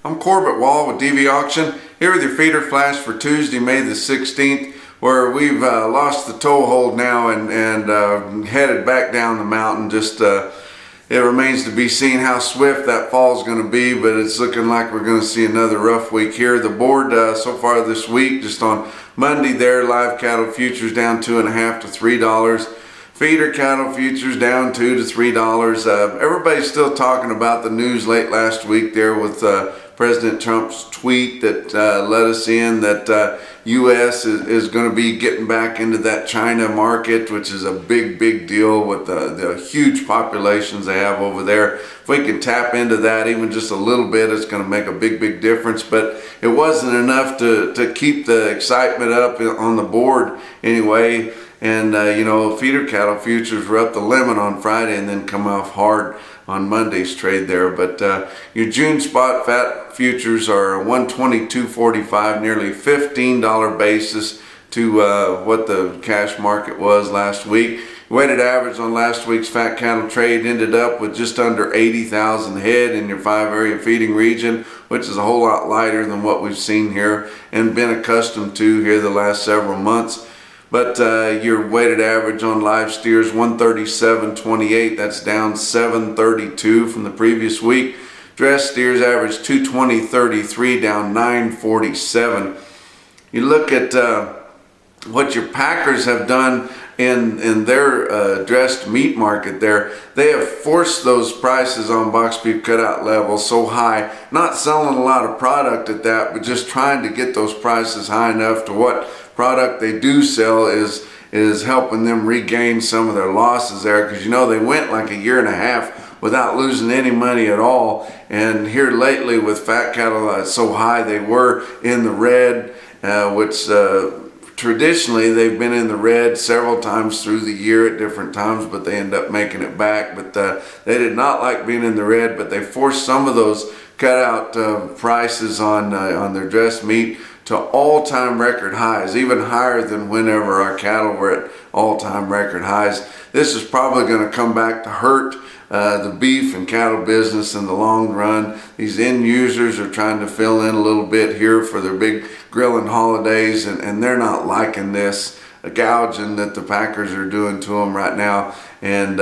I'm Corbett Wall with DV Auction, here with your feeder flash for Tuesday, May the 16th, where we've lost the toehold now and headed back down the mountain. It remains to be seen how swift that fall is going to be, but it's looking like we're going to see another rough week here. The board so far this week, just on Monday there, live cattle futures down $2.50 to $3. Feeder cattle futures down $2 to $3. Everybody's still talking about the news late last week there with President Trump's tweet that let us in that U.S. is going to be getting back into that China market, which is a big deal with the huge populations they have over there. If we can tap into that even just a little bit, it's going to make a big difference. But it wasn't enough to keep the excitement up on the board anyway. And feeder cattle futures were up the limit on Friday and then come off hard on Monday's trade there. But your June spot fat futures are $122.45, nearly $15 basis to what the cash market was last week. Weighted average on last week's fat cattle trade ended up with just under 80,000 head in your 5-area feeding region, which is a whole lot lighter than what we've seen here and been accustomed to here the last several months. But your weighted average on live steers, 137.28. That's down 732 from the previous week. Dressed steers average 220.33, down 947. You look at what your packers have done in their dressed meat market there. They have forced those prices on box beef cutout levels so high, not selling a lot of product at that, but just trying to get those prices high enough to what product they do sell is helping them regain some of their losses there, because they went like a year and a half without losing any money at all. And here lately with fat cattle so high, they were in the red, which traditionally they've been in the red several times through the year at different times, but they end up making it back. But they did not like being in the red, but they forced some of those cutout prices on their dressed meat to all-time record highs, even higher than whenever our cattle were at all-time record highs. This is probably going to come back to hurt the beef and cattle business in the long run. These end users are trying to fill in a little bit here for their big grilling holidays, and they're not liking this gouging that the packers are doing to them right now, and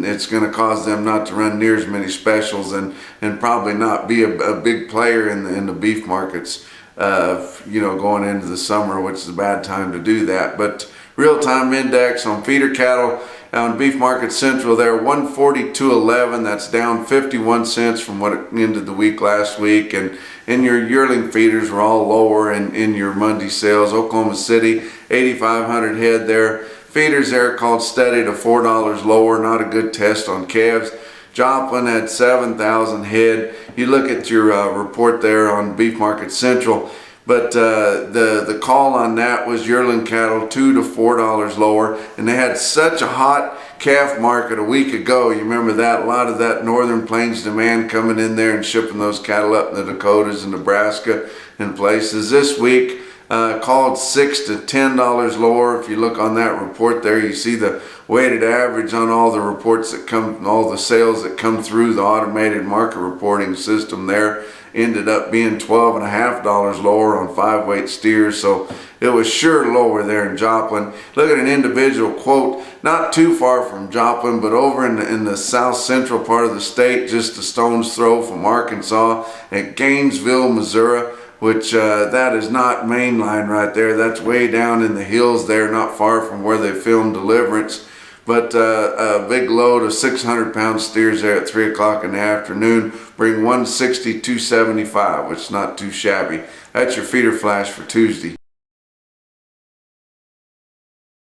it's going to cause them not to run near as many specials and probably not be a big player in the beef markets going into the summer, which is a bad time to do that. But real-time index on feeder cattle on Beef Market Central there, 142.11. That's down 51 cents from what it ended the week last week. And your yearling feeders were all lower in your Monday sales. Oklahoma City, 8,500 head there. Feeders there called steady to $4 lower. Not a good test on calves. Joplin had 7,000 head. You look at your report there on Beef Market Central, but the call on that was yearling cattle $2 to $4 lower, and they had such a hot calf market a week ago. You remember that? A lot of that Northern Plains demand coming in there and shipping those cattle up in the Dakotas and Nebraska and places. This week called $6 to $10 lower. If you look on that report there, you see the weighted average on all the reports that come, all the sales that come through the automated market reporting system there, ended up being $12.50 lower on 5-weight steers. So it was sure lower there in Joplin. Look at an individual quote, not too far from Joplin, but over in the south central part of the state, just a stone's throw from Arkansas, at Gainesville, Missouri, which that is not mainline right there. That's way down in the hills there, not far from where they filmed Deliverance. But a big load of 600-pound steers there at 3 o'clock in the afternoon bring 160.275, which is not too shabby. That's your feeder flash for Tuesday.